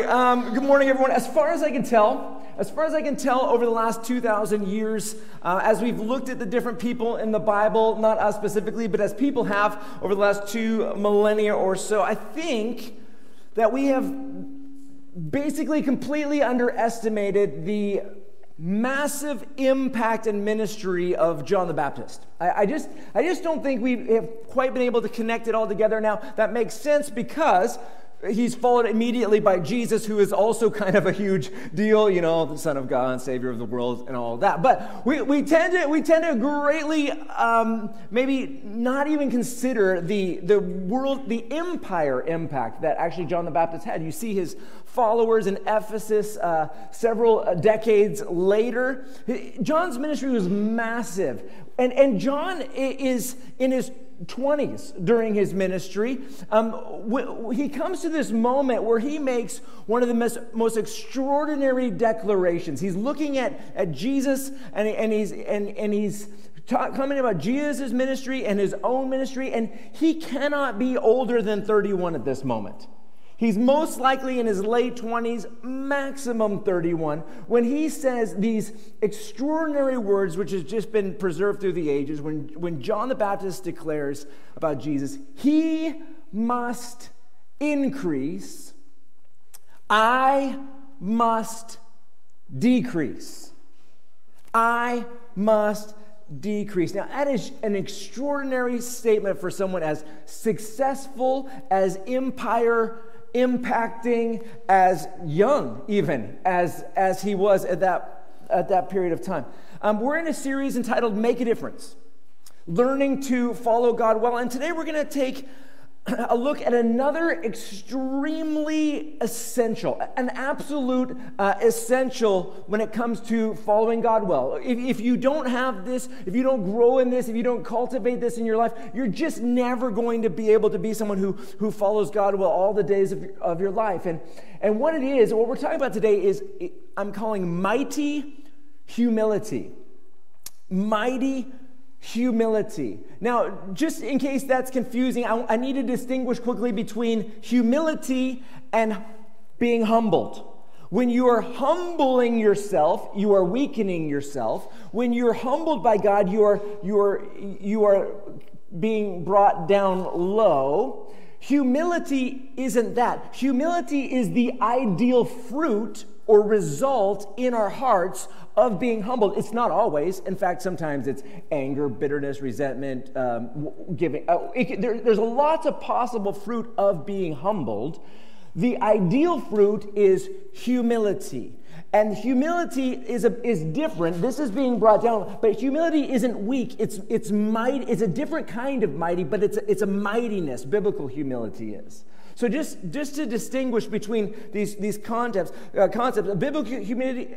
Good morning, everyone. As far as I can tell, over the last 2,000 years, as we've looked at the different people in the Bible, not us specifically, but as people have over the last 2 millennia or so, I think that we have basically completely underestimated the massive impact and ministry of John the Baptist. I just don't think we have quite been able to connect it all together. Now, that makes sense because he's followed immediately by Jesus, who is also kind of a huge deal, the Son of God, Savior of the world, and all of that. But we tend to greatly maybe not even consider the empire impact that actually John the Baptist had. You see his followers in Ephesus several decades later. John's ministry was massive, and John is in his 20s during his ministry. He comes to this moment where he makes one of the most extraordinary declarations. He's looking at Jesus, and he's coming about Jesus' ministry and his own ministry, and he cannot be older than 31 at this moment. He's most likely in his late 20s, maximum 31, when he says these extraordinary words, which has just been preserved through the ages, when John the Baptist declares about Jesus, "He must increase, I must decrease. I must decrease." Now, that is an extraordinary statement for someone as successful, as empire impacting, as young even as he was at that period of time. We're in a series entitled Make a Difference, Learning to Follow God Well, and today we're going to take a look at another extremely essential, an absolute essential when it comes to following God well. If you don't have this, if you don't grow in this, if you don't cultivate this in your life, you're just never going to be able to be someone who follows God well all the days of your life. And what it is, what we're talking about today is, I'm calling mighty humility. Mighty humility. Now, just in case that's confusing, I need to distinguish quickly between humility and being humbled. When you are humbling yourself, you are weakening yourself. When you're humbled by God, you are being brought down low. Humility isn't that. Humility is the ideal fruit or result in our hearts of being humbled. It's not always. In fact, sometimes it's anger, bitterness, resentment, giving. There's a lot of possible fruit of being humbled. The ideal fruit is humility. And humility is different. This is being brought down, but humility isn't weak. It's mighty. It's a different kind of mighty, but it's a mightiness. Biblical humility is. So just to distinguish between these concepts, biblical humility,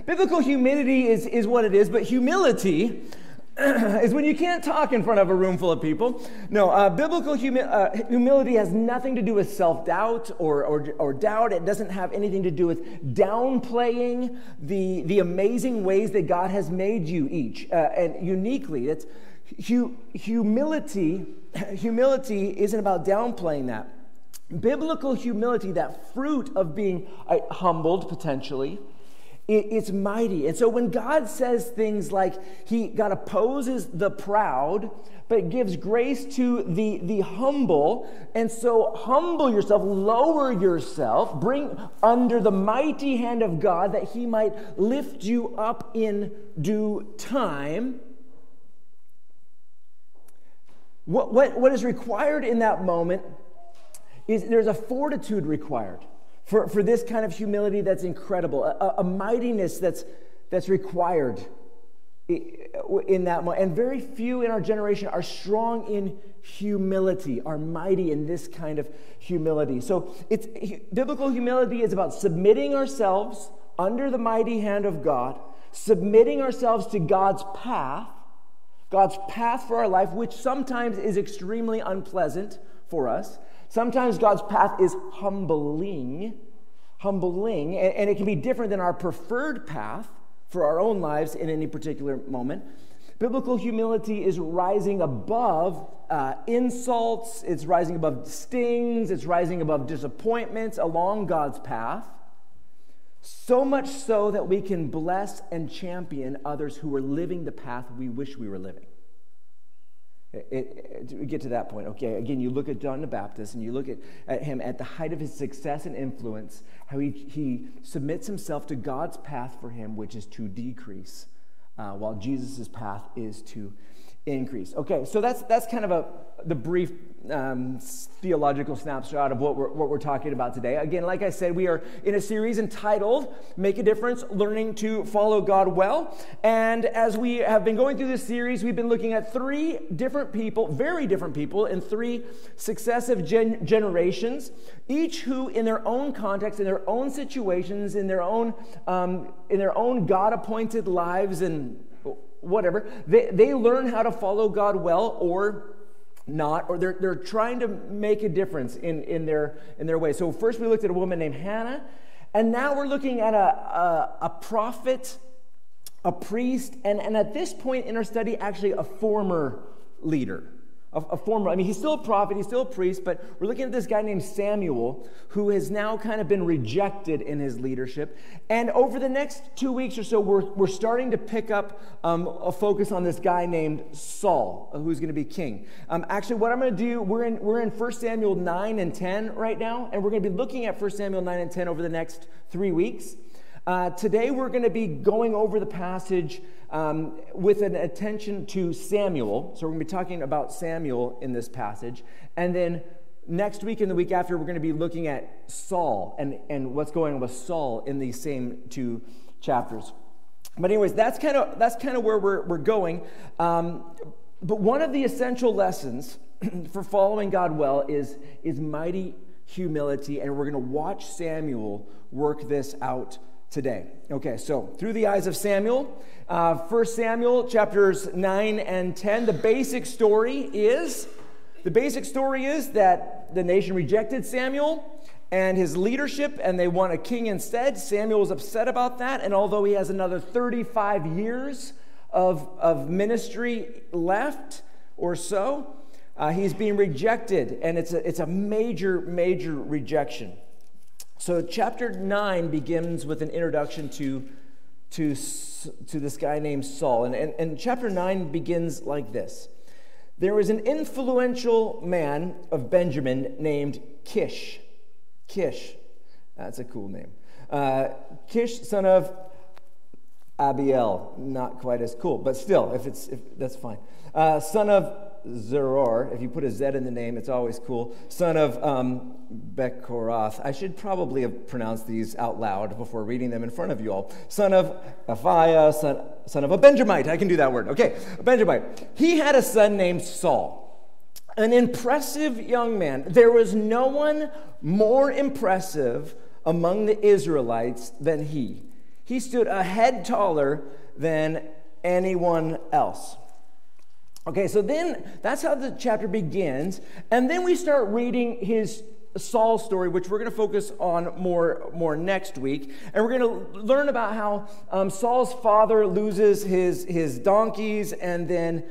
biblical humility is what it is, but humility is when you can't talk in front of a room full of people. No, biblical humility has nothing to do with self-doubt or doubt. It doesn't have anything to do with downplaying the amazing ways that God has made you each, and uniquely. It's humility isn't about downplaying that. Biblical humility, that fruit of being humbled potentially, it's mighty. And so when God says things like God opposes the proud, but gives grace to the humble, and so humble yourself, lower yourself, bring under the mighty hand of God that he might lift you up in due time. What is required in that moment is there's a fortitude required for this kind of humility that's incredible, a mightiness that's required in that moment. And very few in our generation are strong in humility, are mighty in this kind of humility. So biblical humility is about submitting ourselves under the mighty hand of God, submitting ourselves to God's path for our life, which sometimes is extremely unpleasant for us. Sometimes God's path is humbling, and it can be different than our preferred path for our own lives in any particular moment. Biblical humility is rising above insults, it's rising above stings, it's rising above disappointments along God's path. So much so that we can bless and champion others who are living the path we wish we were living. We get to that point. Okay, again, you look at John the Baptist and you look at him at the height of his success and influence, how he submits himself to God's path for him, which is to decrease, while Jesus' path is to increase. Okay, so that's kind of the brief theological snapshot of what we're talking about today. Again, like I said, we are in a series entitled Make a Difference, Learning to Follow God Well. And as we have been going through this series, we've been looking at three different people, very different people, in three successive generations, each who in their own context, in their own situations, in their own God-appointed lives and whatever, they learn how to follow God well or not, or they're trying to make a difference in their way. So first we looked at a woman named Hannah, and now we're looking at a prophet, a priest, and at this point in our study, actually a former leader. He's still a prophet, he's still a priest, but we're looking at this guy named Samuel, who has now kind of been rejected in his leadership. And over the next 2 weeks or so, we're starting to pick up a focus on this guy named Saul, who's going to be king. Actually, what I'm going to do, we're in 1 Samuel 9 and 10 right now, and we're going to be looking at 1 Samuel 9 and 10 over the next 3 weeks. Today, we're going to be going over the passage with an attention to Samuel. So we're going to be talking about Samuel in this passage. And then next week and the week after, we're going to be looking at Saul and what's going on with Saul in these same two chapters. But anyways, that's kind of where we're going. But one of the essential lessons for following God well is mighty humility. And we're going to watch Samuel work this out today. Okay, so through the eyes of Samuel, 1 Samuel chapters 9 and 10, the basic story is that the nation rejected Samuel and his leadership, and they want a king instead. Samuel was upset about that, and although he has another 35 years of ministry left or so, he's being rejected, and it's a major rejection. So chapter 9 begins with an introduction to this guy named Saul. And chapter 9 begins like this. There was an influential man of Benjamin named Kish. Kish. That's a cool name. Kish, son of Abiel. Not quite as cool, but still, if that's fine. Son of Zeror. If you put a Z in the name, it's always cool. Son of Bechorath. I should probably have pronounced these out loud before reading them in front of you all. Son of Aphiah, son of a Benjamite. I can do that word. Okay, a Benjamite. He had a son named Saul, an impressive young man. There was no one more impressive among the Israelites than he. He stood a head taller than anyone else. Okay, so then that's how the chapter begins, and then we start reading his Saul's story, which we're going to focus on more next week, and we're going to learn about how Saul's father loses his donkeys, and then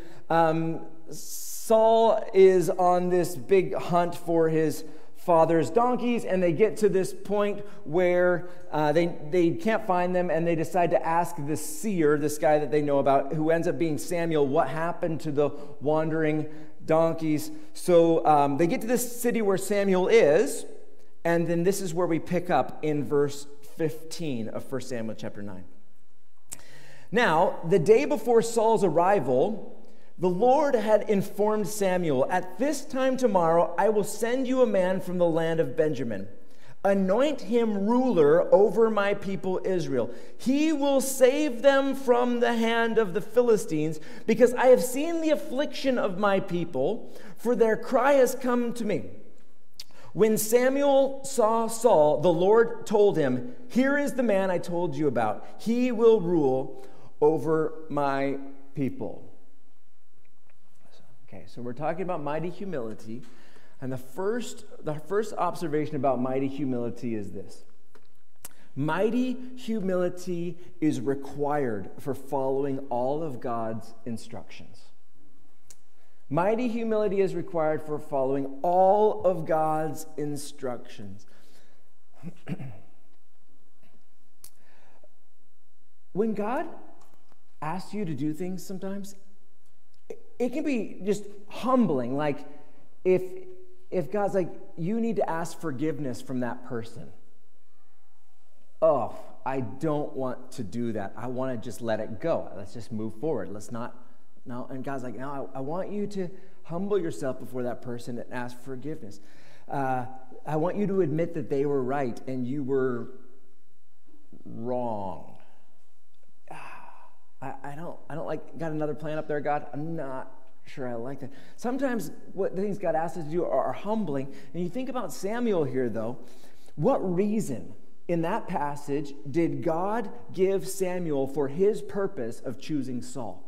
Saul is on this big hunt for his father's donkeys, and they get to this point where they can't find them, and they decide to ask the seer, this guy that they know about, who ends up being Samuel, what happened to the wandering donkeys. So they get to this city where Samuel is, and then this is where we pick up in verse 15 of 1 Samuel chapter 9. Now, the day before Saul's arrival, the Lord had informed Samuel, "At this time tomorrow I will send you a man from the land of Benjamin. Anoint him ruler over my people Israel. He will save them from the hand of the Philistines, because I have seen the affliction of my people, for their cry has come to me." When Samuel saw Saul, the Lord told him, "Here is the man I told you about. He will rule over my people." Okay, so we're talking about mighty humility, and the first observation about mighty humility is this. Mighty humility is required for following all of God's instructions. Mighty humility is required for following all of God's instructions. When God asks you to do things sometimes, it can be just humbling. Like if God's like, you need to ask forgiveness from that person. Oh, I don't want to do that. I want to just let it go. Let's just move forward. Let's not. No. And God's like, no, I want you to humble yourself before that person and ask forgiveness. I want you to admit that they were right and you were wrong. I don't like, got another plan up there, God? I'm not sure I like that. Sometimes what the things God asks us to do are humbling. And you think about Samuel here, though. What reason in that passage did God give Samuel for his purpose of choosing Saul?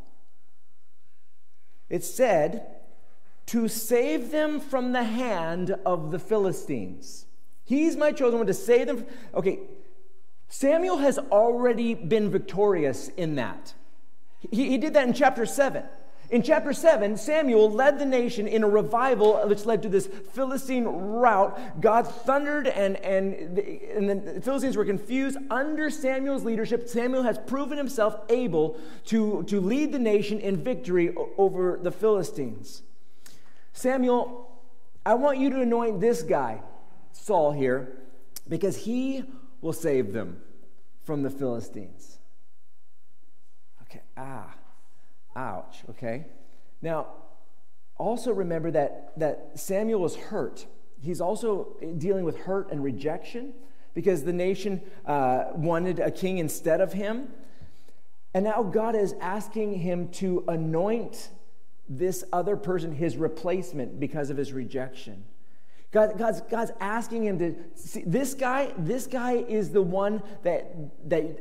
It said, to save them from the hand of the Philistines. He's my chosen one to save them. Okay, Samuel has already been victorious in that. He did that in chapter 7. In chapter 7, Samuel led the nation in a revival which led to this Philistine rout. God thundered and the Philistines were confused. Under Samuel's leadership, Samuel has proven himself able to lead the nation in victory over the Philistines. Samuel, I want you to anoint this guy, Saul here, because he will save them from the Philistines. Okay, ouch, okay? Now, also remember that Samuel was hurt. He's also dealing with hurt and rejection because the nation wanted a king instead of him. And now God is asking him to anoint this other person, his replacement, because of his rejection. God's asking him to see this guy is the one that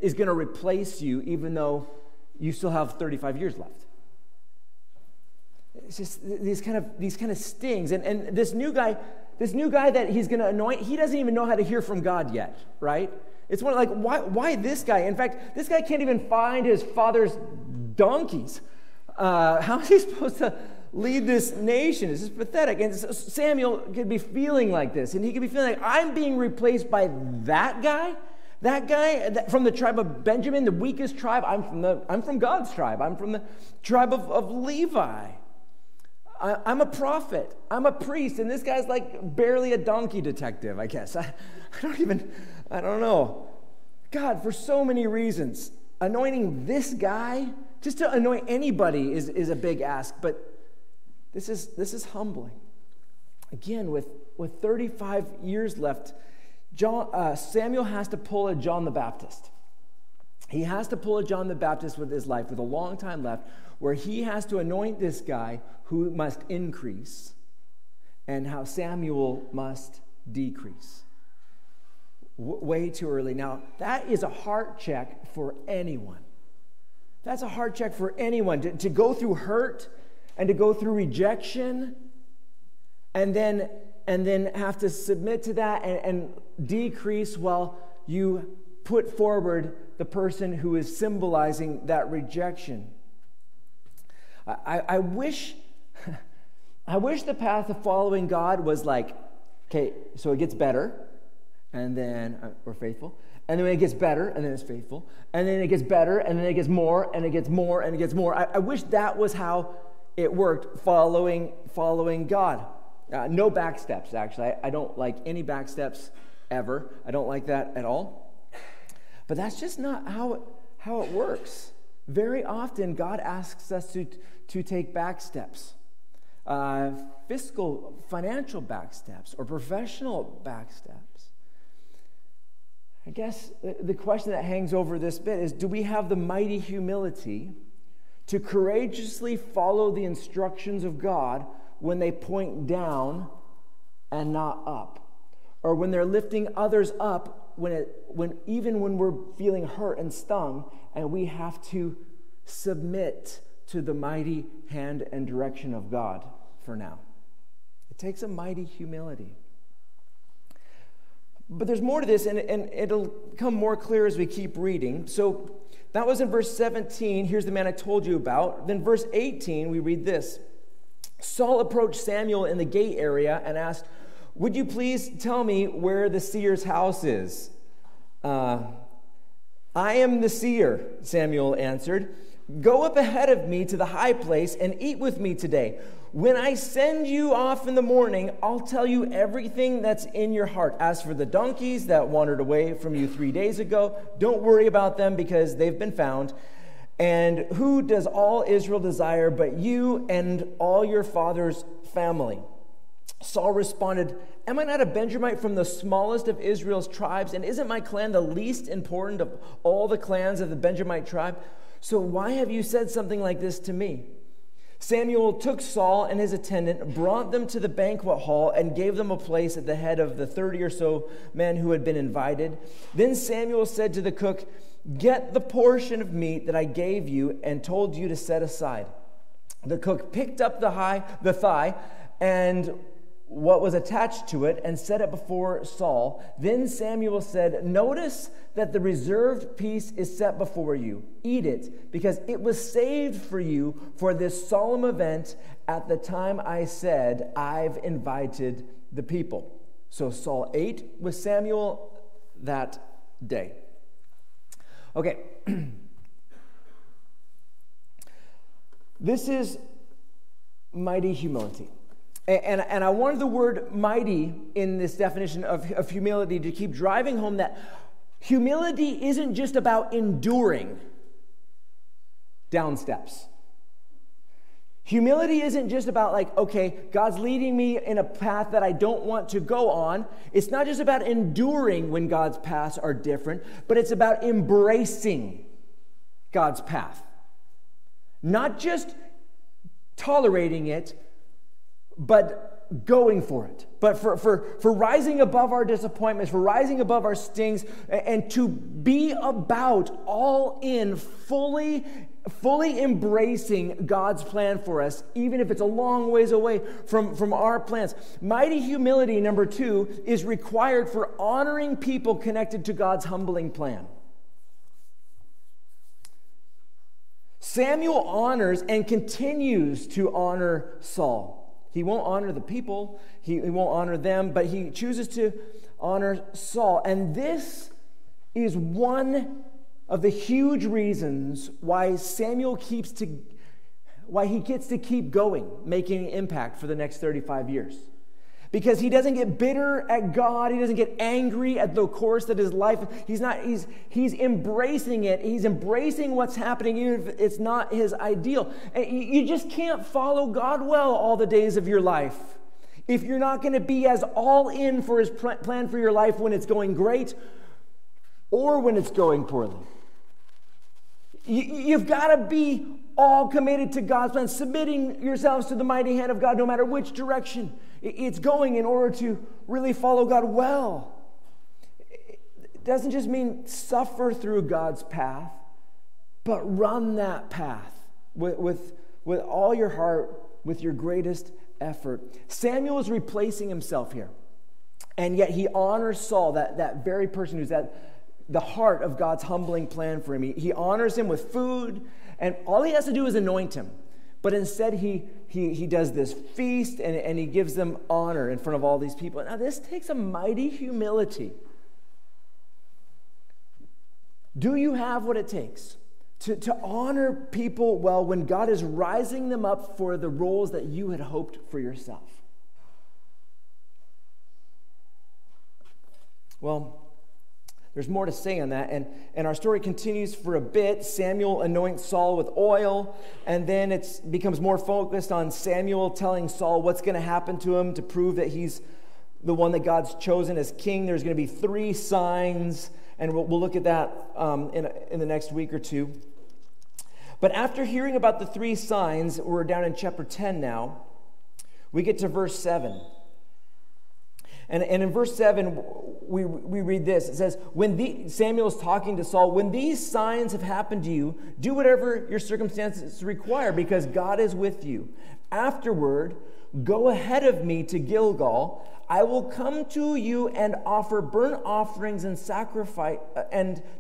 is going to replace you, even though you still have 35 years left. It's just these kind of stings. And this new guy that he's going to anoint, he doesn't even know how to hear from God yet, right? It's one like, why this guy? In fact, this guy can't even find his father's donkeys. How is he supposed to lead this nation? This is pathetic. And Samuel could be feeling like this, and he could be feeling like, I'm being replaced by that guy. That guy from the tribe of Benjamin, the weakest tribe. I'm from God's tribe. I'm from the tribe of Levi. I'm a prophet. I'm a priest, and this guy's like barely a donkey detective, I guess. I don't know. God, for so many reasons, anointing this guy, just to anoint anybody is a big ask, but this is humbling. Again, with 35 years left, Samuel has to pull a John the Baptist. He has to pull a John the Baptist with his life, with a long time left, where he has to anoint this guy who must increase, and how Samuel must decrease. Way too early. Now, that is a heart check for anyone. That's a heart check for anyone. To go through hurt and to go through rejection and then have to submit to that and decrease while you put forward the person who is symbolizing that rejection. I wish the path of following God was like, okay, so it gets better, and then we're faithful. And then it gets better, and then it's faithful. And then it gets better, and then it gets more, and it gets more, and it gets more. I wish that was how it worked, following God. No backsteps, actually. I don't like any backsteps ever. I don't like that at all. But that's just not how it works. Very often, God asks us to take backsteps. Financial backsteps, or professional backsteps. I guess the question that hangs over this bit is, do we have the mighty humility to courageously follow the instructions of God when they point down and not up? Or when they're lifting others up, even when we're feeling hurt and stung, and we have to submit to the mighty hand and direction of God for now. It takes a mighty humility. But there's more to this, and it'll become more clear as we keep reading. So that was in verse 17. Here's the man I told you about. Then verse 18, we read this. Saul approached Samuel in the gate area and asked, "Would you please tell me where the seer's house is?" "I am the seer," Samuel answered. "Go up ahead of me to the high place and eat with me today. When I send you off in the morning, I'll tell you everything that's in your heart. As for the donkeys that wandered away from you 3 days ago, don't worry about them because they've been found. And who does all Israel desire but you and all your father's family?" Saul responded, "Am I not a Benjamite from the smallest of Israel's tribes? And isn't my clan the least important of all the clans of the Benjamite tribe? So why have you said something like this to me?" Samuel took Saul and his attendant, brought them to the banquet hall, and gave them a place at the head of the 30 or so men who had been invited. Then Samuel said to the cook, "Get the portion of meat that I gave you and told you to set aside." The cook picked up the thigh and what was attached to it and set it before Saul. Then Samuel said, "Notice that the reserved piece is set before you. Eat it, because it was saved for you for this solemn event at the time I said, I've invited the people." So Saul ate with Samuel that day. Okay. This is mighty humility. And I wanted the word mighty in this definition of humility to keep driving home that humility isn't just about enduring down steps. Humility isn't just about like, okay, God's leading me in a path that I don't want to go on. It's not just about enduring when God's paths are different, but it's about embracing God's path. Not just tolerating it, but going for it, but for rising above our disappointments, for rising above our stings, and to be about all in, fully embracing God's plan for us, even if it's a long ways away from our plans. Mighty humility, number 2, is required for honoring people connected to God's humbling plan. Samuel honors and continues to honor Saul. He won't honor the people, he won't honor them, but he chooses to honor Saul. And this is one of the huge reasons why Samuel gets to keep going, making an impact for the next 35 years. Because he doesn't get bitter at God, he doesn't get angry at the course that his life, he's embracing it, he's embracing what's happening even if it's not his ideal. And you just can't follow God well all the days of your life if you're not going to be as all in for his plan for your life when it's going great or when it's going poorly. You've got to be all committed to God's plan, submitting yourselves to the mighty hand of God no matter which direction it's going in order to really follow God well. It doesn't just mean suffer through God's path, but run that path with all your heart, with your greatest effort. Samuel is replacing himself here, and yet he honors Saul, that very person who's at the heart of God's humbling plan for him. He honors him with food, and all he has to do is anoint him. But instead, he does this feast, and he gives them honor in front of all these people. Now, this takes a mighty humility. Do you have what it takes to honor people well when God is rising them up for the roles that you had hoped for yourself? Well, there's more to say on that, and our story continues for a bit. Samuel anoints Saul with oil, and then it becomes more focused on Samuel telling Saul what's going to happen to him to prove that he's the one that God's chosen as king. There's going to be 3 signs, and we'll look at that in the next week or two. But after hearing about the 3 signs, we're down in chapter 10 now, we get to verse 7. And in verse 7, we read this. It says, Samuel's talking to Saul, "When these signs have happened to you, do whatever your circumstances require, because God is with you. Afterward, go ahead of me to Gilgal. I will come to you and offer burnt offerings and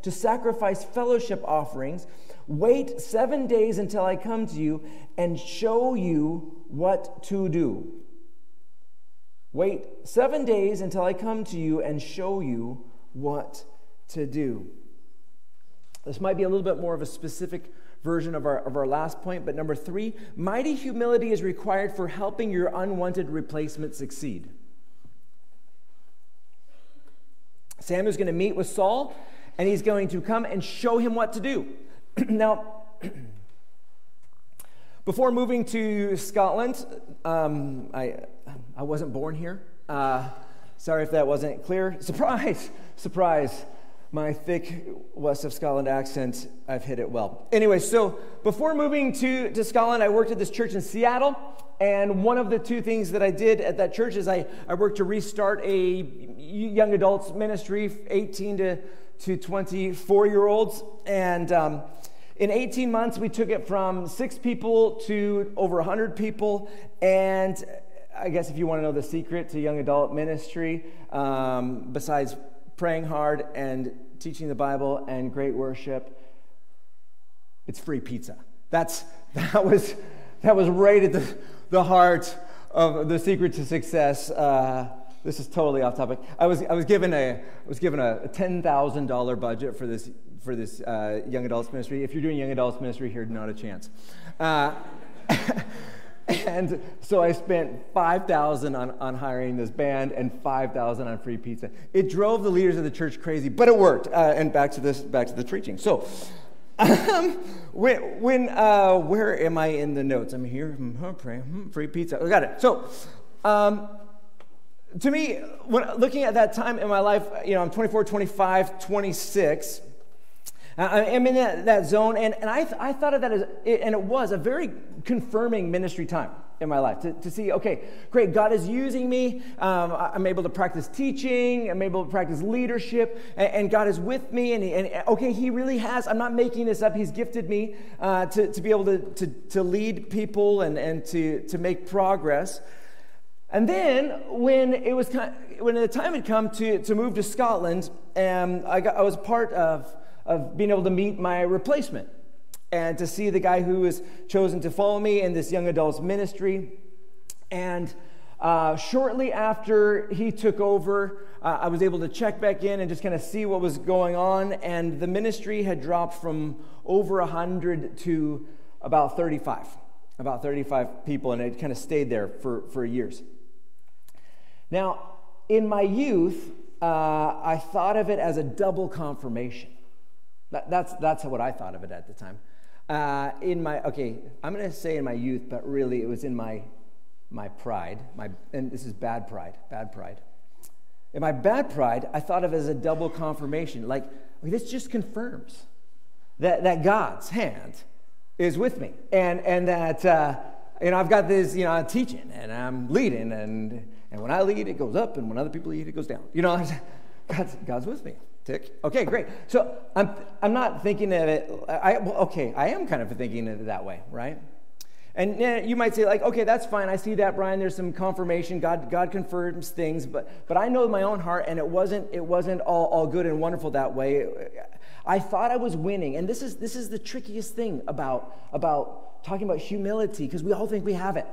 to sacrifice fellowship offerings. Wait 7 days until I come to you and show you what to do. Wait 7 days until I come to you and show you what to do. This might be a little bit more of a specific version of our last point, but number 3, mighty humility is required for helping your unwanted replacement succeed. Samuel's going to meet with Saul, and he's going to come and show him what to do. Now, before moving to Scotland, I wasn't born here. Sorry if that wasn't clear. Surprise. My thick West of Scotland accent, I've hit it well. Anyway, so before moving to Scotland, I worked at this church in Seattle. And one of the 2 things that I did at that church is I worked to restart a young adults ministry, 18 to 24-year-olds. And in 18 months, we took it from 6 people to over 100 people. And I guess if you want to know the secret to young adult ministry, besides praying hard and teaching the Bible and great worship, it's free pizza. That was right at the heart of the secret to success. This is totally off topic. I was given a $10,000 budget for this young adults ministry. If you're doing young adults ministry here, not a chance. And so I spent $5,000 on hiring this band and $5,000 on free pizza. It drove the leaders of the church crazy, but it worked. And back to the preaching. So, where am I in the notes? I'm here. Pray, free pizza. I got it. So, to me, when looking at that time in my life, I'm 24, 25, 26. I'm in that zone, and I thought of that as, and it was a very confirming ministry time in my life to see, okay, great, God is using me. I'm able to practice teaching. I'm able to practice leadership, and God is with me. And okay, He really has. I'm not making this up. He's gifted me to be able to lead people and to make progress. And then when the time had come to move to Scotland, I was part of being able to meet my replacement and to see the guy who was chosen to follow me in this young adults ministry. And shortly after he took over, I was able to check back in and just kind of see what was going on. And the ministry had dropped from over 100 to about 35 people, and it kind of stayed there for years. Now, in my youth, I thought of it as a double confirmation. That's what I thought of it at the time. I'm going to say in my youth, but really it was in my pride. And this is bad pride. In my bad pride, I thought of it as a double confirmation. Like, this just confirms that God's hand is with me, and that I've got this, I'm teaching and I'm leading, and when I lead, it goes up, and when other people lead, it goes down. God's with me. Tick. Okay, great. So I'm not thinking of it. I am kind of thinking of it that way, right? And you might say, like, okay, that's fine. I see that, Brian. There's some confirmation. God confirms things, but I know my own heart, and it wasn't all good and wonderful that way. I thought I was winning, and this is the trickiest thing about talking about humility, because we all think we have it.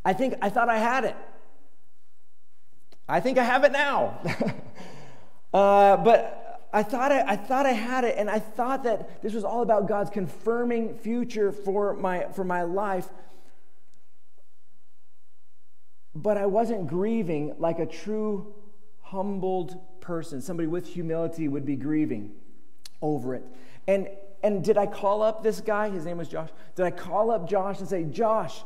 I thought I had it. I think I have it now. But I thought I had it, and I thought that this was all about God's confirming future for my life. But I wasn't grieving like a true humbled person. Somebody with humility would be grieving over it. And did I call up this guy? His name was Josh. Did I call up Josh and say, Josh,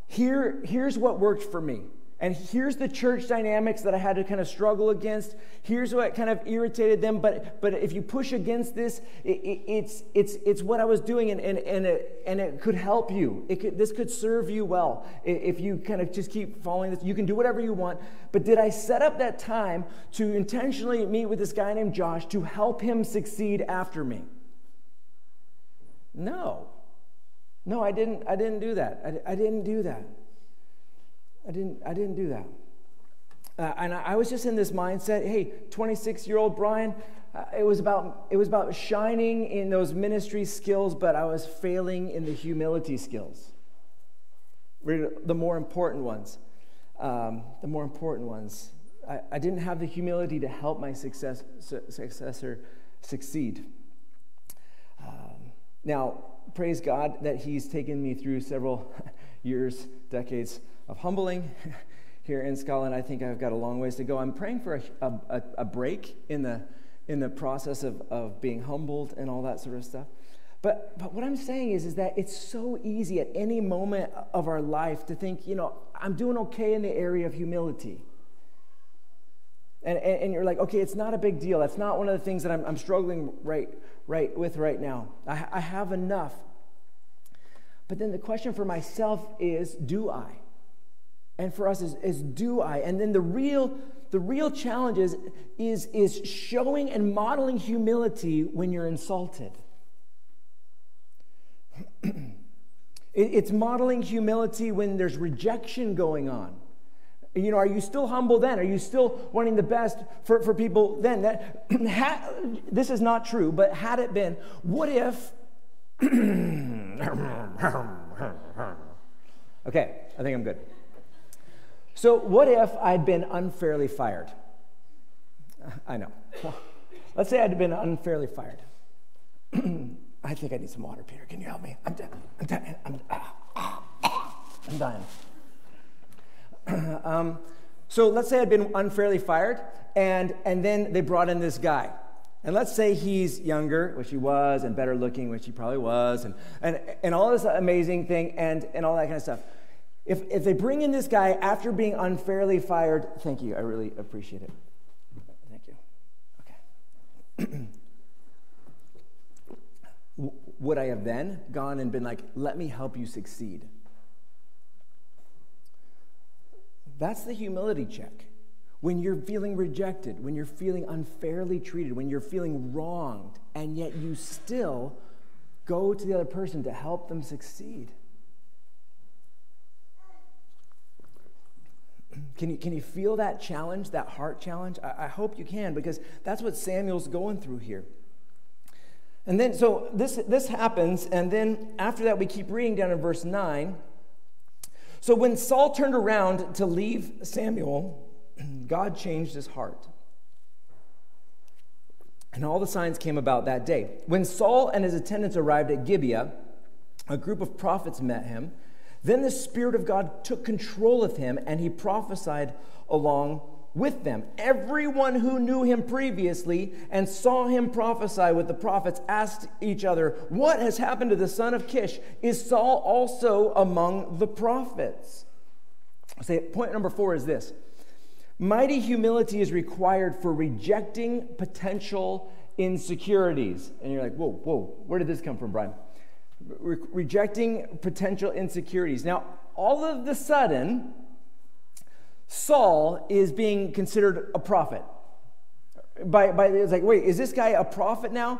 here's what worked for me. And here's the church dynamics that I had to kind of struggle against. Here's what kind of irritated them. But if you push against this, it's what I was doing, and it could help you. This could serve you well if you kind of just keep following this. You can do whatever you want. But did I set up that time to intentionally meet with this guy named Josh to help him succeed after me? No, I didn't do that. I didn't do that. I didn't do that. And I was just in this mindset, hey, 26-year-old Brian, it was about shining in those ministry skills, but I was failing in the humility skills. The more important ones. I didn't have the humility to help my successor succeed. Now, praise God that he's taken me through several years, decades of humbling here in Scotland. I think I've got a long ways to go. I'm praying for a break in the process of being humbled and all that sort of stuff. But what I'm saying is that it's so easy at any moment of our life to think, I'm doing okay in the area of humility. And you're like, okay, it's not a big deal. That's not one of the things that I'm struggling with right now. I have enough. But then the question for myself is, do I? And for us is do I? And then the real challenge is showing and modeling humility when you're insulted. It's modeling humility when there's rejection going on. Are you still humble then? Are you still wanting the best for people then? This is not true, but had it been, what if... Okay, I think I'm good. So what if I'd been unfairly fired? I know. Well, let's say I'd been unfairly fired. I think I need some water, Peter. Can you help me? I'm dying. So let's say I'd been unfairly fired, and then they brought in this guy. And let's say he's younger, which he was, and better looking, which he probably was, and all this amazing thing, and all that kind of stuff. If they bring in this guy after being unfairly fired, thank you, I really appreciate it. Thank you. Okay. Would I have then gone and been like, let me help you succeed? That's the humility check. When you're feeling rejected, when you're feeling unfairly treated, when you're feeling wronged, and yet you still go to the other person to help them succeed. Can you feel that challenge, that heart challenge? I hope you can, because that's what Samuel's going through here. And then, so this happens, and then after that we keep reading down in verse 9. So when Saul turned around to leave Samuel, God changed his heart. And all the signs came about that day. When Saul and his attendants arrived at Gibeah, a group of prophets met him. Then the Spirit of God took control of him, and he prophesied along with them. Everyone who knew him previously and saw him prophesy with the prophets asked each other, "What has happened to the son of Kish? Is Saul also among the prophets?" So point number 4 is this. Mighty humility is required for rejecting potential insecurities. And you're like, whoa, where did this come from, Brian? Rejecting potential insecurities. Now, all of a sudden, Saul is being considered a prophet. It's like, wait, is this guy a prophet now?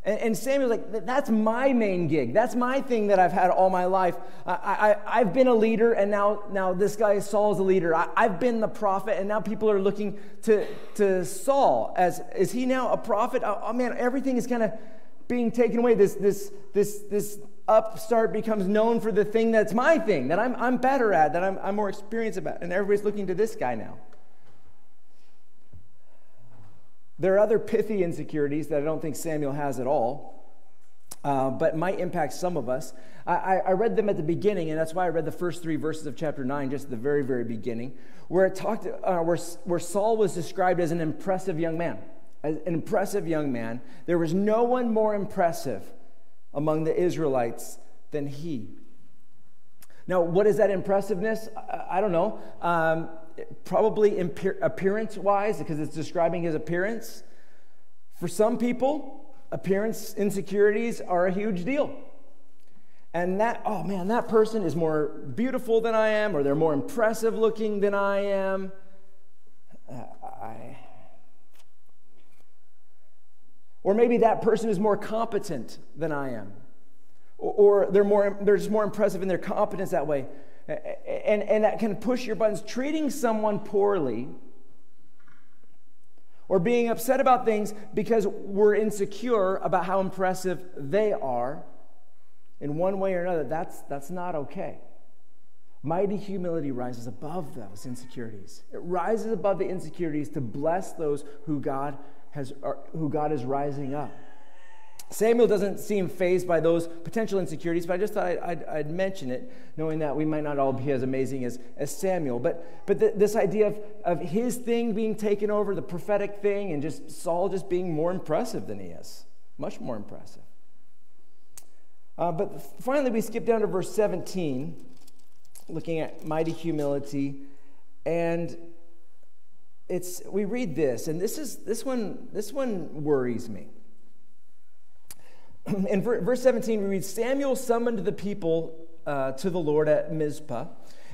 And Samuel's like, that's my main gig. That's my thing that I've had all my life. I've been a leader, and now this guy Saul's a leader. I've been the prophet, and now people are looking to Saul is he now a prophet? Oh man, everything is kind of being taken away. This upstart becomes known for the thing that's my thing, that I'm better at, that I'm more experienced about, and everybody's looking to this guy now. There are other pithy insecurities that I don't think Samuel has at all, but might impact some of us. I read them at the beginning, and that's why I read the first 3 verses of chapter 9, just at the very, very beginning, where it talked, where Saul was described as an impressive young man. As an impressive young man. There was no one more impressive among the Israelites than he. Now, what is that impressiveness? I don't know. Probably appearance-wise, because it's describing his appearance. For some people, appearance insecurities are a huge deal. And that person is more beautiful than I am, or they're more impressive looking than I am. Or maybe that person is more competent than I am. Or they're just more impressive in their competence that way. And that can push your buttons. Treating someone poorly or being upset about things because we're insecure about how impressive they are, in one way or another, that's not okay. Mighty humility rises above those insecurities. It rises above the insecurities to bless those who God is rising up. Samuel doesn't seem fazed by those potential insecurities, but I just thought I'd mention it, knowing that we might not all be as amazing as Samuel. But this idea of his thing being taken over, the prophetic thing, and just Saul just being more impressive than he is. Much more impressive. But finally, we skip down to verse 17, looking at mighty humility, and we read this, and this one worries me. In verse 17, we read, Samuel summoned the people to the Lord at Mizpah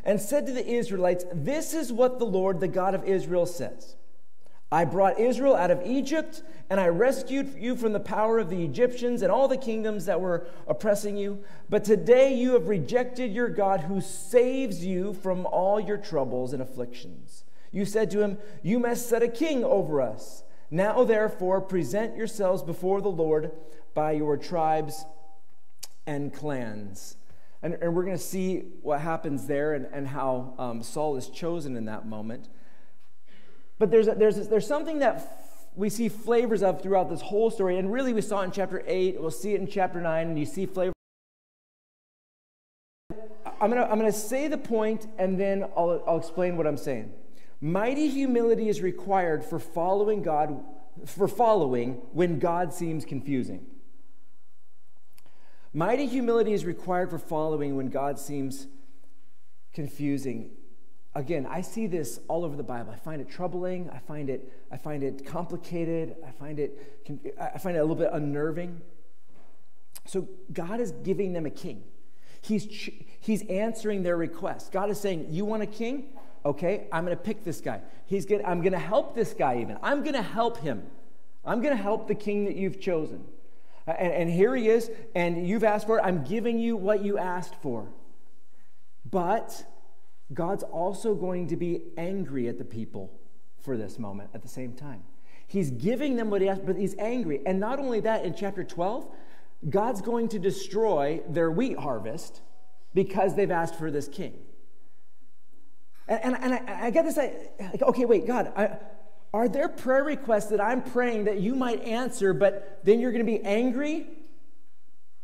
and said to the Israelites, "This is what the Lord, the God of Israel, says. I brought Israel out of Egypt, and I rescued you from the power of the Egyptians and all the kingdoms that were oppressing you. But today you have rejected your God who saves you from all your troubles and afflictions. You said to him, 'You must set a king over us.' Now, therefore, present yourselves before the Lord by your tribes and clans." And we're going to see what happens there and how Saul is chosen in that moment. But there's something that we see flavors of throughout this whole story, and really we saw it in chapter 8, we'll see it in chapter 9, and you see flavors. I'm gonna say the point, and then I'll explain what I'm saying. Mighty humility is required for following when God seems confusing. Mighty humility is required for following when God seems confusing. Again, I see this all over the Bible. I find it troubling. I find it complicated. I find it a little bit unnerving. So God is giving them a king. He's answering their request. God is saying, "You want a king? Okay, I'm going to pick this guy. I'm going to help this guy even. I'm going to help him. I'm going to help the king that you've chosen. And here he is, and you've asked for it. I'm giving you what you asked for." But God's also going to be angry at the people for this moment at the same time. He's giving them what he asked, but he's angry. And not only that, in chapter 12, God's going to destroy their wheat harvest because they've asked for this king. And I get this, okay, wait, God, are there prayer requests that I'm praying that you might answer, but then you're going to be angry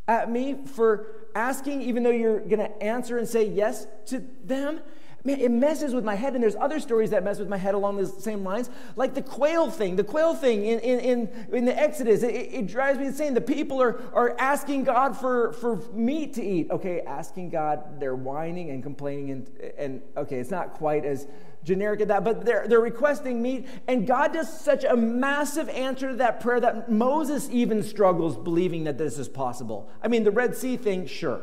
at me for asking, even though you're going to answer and say yes to them? Man, it messes with my head, and there's other stories that mess with my head along the same lines, like the quail thing. The quail thing in the Exodus, it drives me insane. The people are asking God for meat to eat. Okay, asking God, they're whining and complaining, and okay, it's not quite as generic as that, but they're requesting meat, and God does such a massive answer to that prayer that Moses even struggles believing that this is possible. I mean, the Red Sea thing, sure.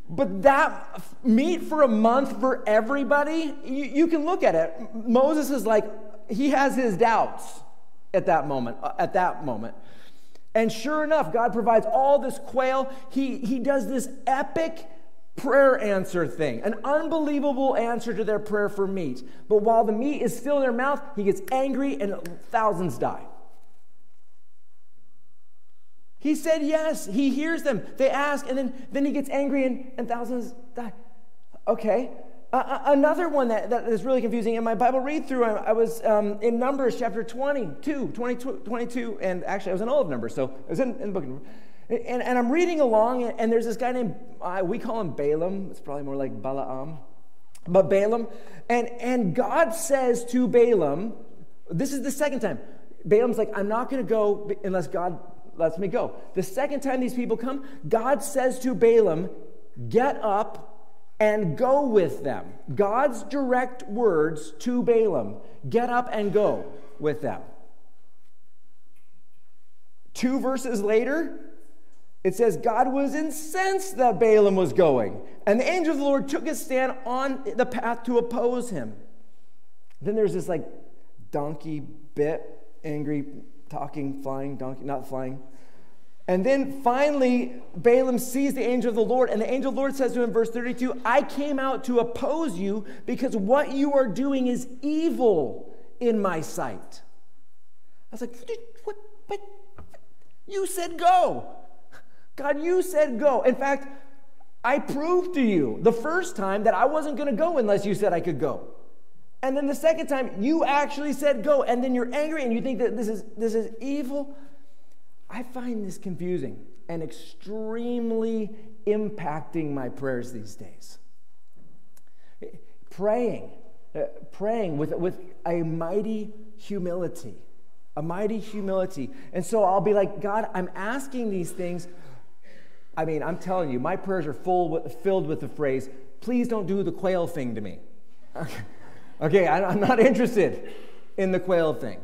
But that meat for a month for everybody, you can look at it. Moses is like, he has his doubts at that moment. And sure enough, God provides all this quail. He does this epic prayer answer thing, an unbelievable answer to their prayer for meat. But while the meat is still in their mouth, he gets angry and thousands die. He said yes. He hears them. They ask, and then he gets angry, and thousands die. Okay. Another one that is really confusing. In my Bible read-through, I was in Numbers chapter 22, and actually I was in all of Numbers, so I was in the book of Numbers. And I'm reading along, and there's this guy named, we call him Balaam. It's probably more like Balaam. But Balaam. And God says to Balaam, this is the second time. Balaam's like, "I'm not going to go unless God lets me go." The second time these people come, God says to Balaam, "Get up and go with them." God's direct words to Balaam, "Get up and go with them." 2 verses later, it says God was incensed that Balaam was going, and the angel of the Lord took his stand on the path to oppose him. Then there's this like donkey bit, angry, talking, flying, donkey, not flying. And then finally, Balaam sees the angel of the Lord, and the angel of the Lord says to him, verse 32, "I came out to oppose you because what you are doing is evil in my sight. I was like, what? But you said go. God, you said go. In fact, I proved to you the first time that I wasn't going to go unless you said I could go. And then the second time, you actually said go. And then you're angry and you think that this is evil. I find this confusing and extremely impacting my prayers these days. Praying with a mighty humility. A mighty humility. And so I'll be like, God, I'm asking these things. I mean, I'm telling you, my prayers are filled with the phrase, please don't do the quail thing to me. Okay, I'm not interested in the quail thing.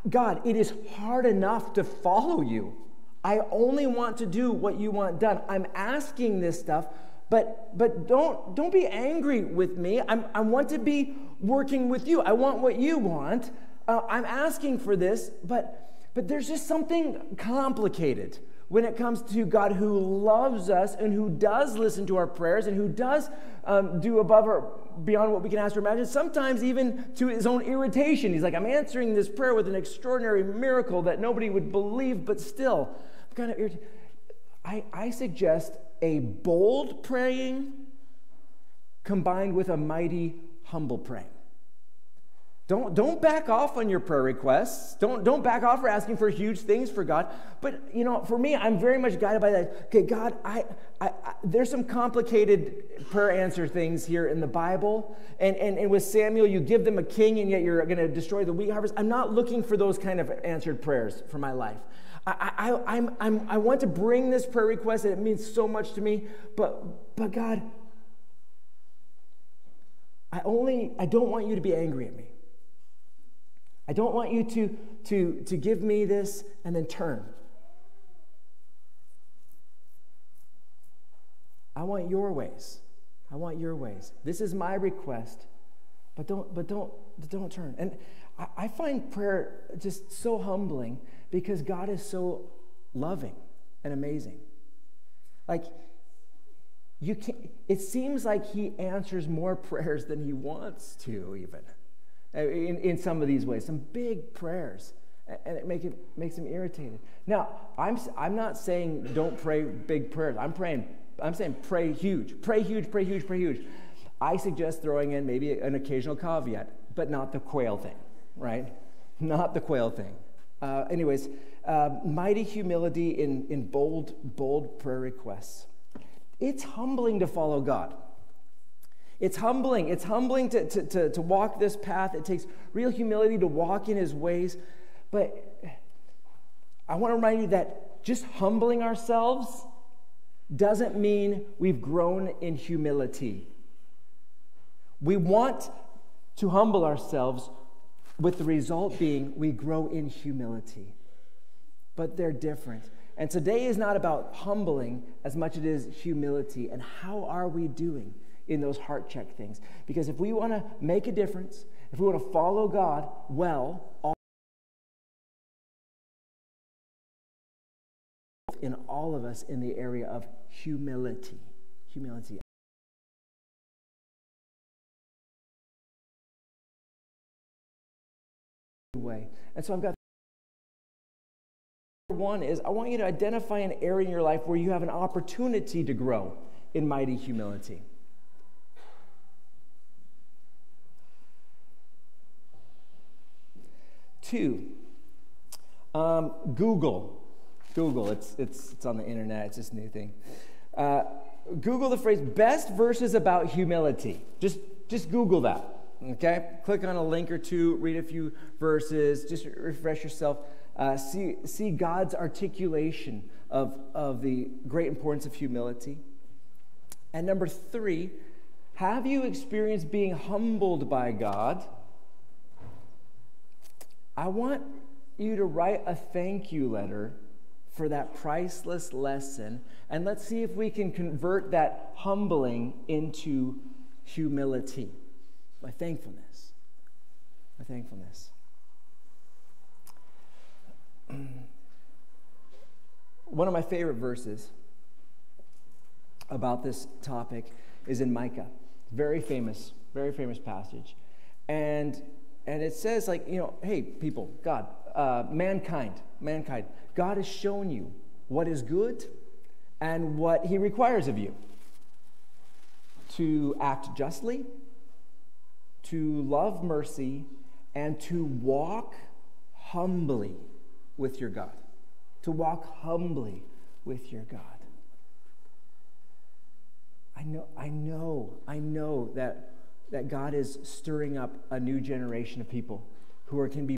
God, it is hard enough to follow you. I only want to do what you want done. I'm asking this stuff, but don't be angry with me. I want to be working with you. I want what you want. I'm asking for this, but there's just something complicated when it comes to God who loves us and who does listen to our prayers and who does do above or beyond what we can ask or imagine, sometimes even to his own irritation. He's like, I'm answering this prayer with an extraordinary miracle that nobody would believe, but still, I'm kind of irritated. I suggest a bold praying combined with a mighty, humble praying. Don't back off on your prayer requests. Don't back off for asking for huge things for God. But, for me, I'm very much guided by that. Okay, God, there's some complicated prayer answer things here in the Bible. And with Samuel, you give them a king, and yet you're going to destroy the wheat harvest. I'm not looking for those kind of answered prayers for my life. I want to bring this prayer request, and it means so much to me. But God, I don't want you to be angry at me. I don't want you to give me this and then turn. I want your ways. I want your ways. This is my request, but don't turn. And I find prayer just so humbling because God is so loving and amazing. Like, it seems like he answers more prayers than he wants to, even. In some of these ways, some big prayers, and it makes him irritated. Now, I'm not saying don't pray big prayers. I'm saying pray huge, pray huge, pray huge, pray huge. I suggest throwing in maybe an occasional caveat, but not the quail thing, right? Not the quail thing. Mighty humility in bold prayer requests. It's humbling to follow God. It's humbling. It's humbling to walk this path. It takes real humility to walk in his ways. But I want to remind you that just humbling ourselves doesn't mean we've grown in humility. We want to humble ourselves with the result being we grow in humility. But they're different. And today is not about humbling as much as it is humility. And how are we doing in those heart check things? Because if we want to make a difference, if we want to follow God well, in all of us in the area of humility. Way. And so I've got one is I want you to identify an area in your life where you have an opportunity to grow in mighty humility. 2, Google. It's on the internet. It's this new thing. Google the phrase "best verses about humility." Just Google that. Okay. Click on a link or two. Read a few verses. Just refresh yourself. See God's articulation of the great importance of humility. And number 3, have you experienced being humbled by God? I want you to write a thank you letter for that priceless lesson, and let's see if we can convert that humbling into humility by thankfulness. One of my favorite verses about this topic is in Micah. Very famous passage. And And it says, like, hey, people, God, mankind, God has shown you what is good and what he requires of you. To act justly, to love mercy, and to walk humbly with your God. To walk humbly with your God. I know that God is stirring up a new generation of people who can be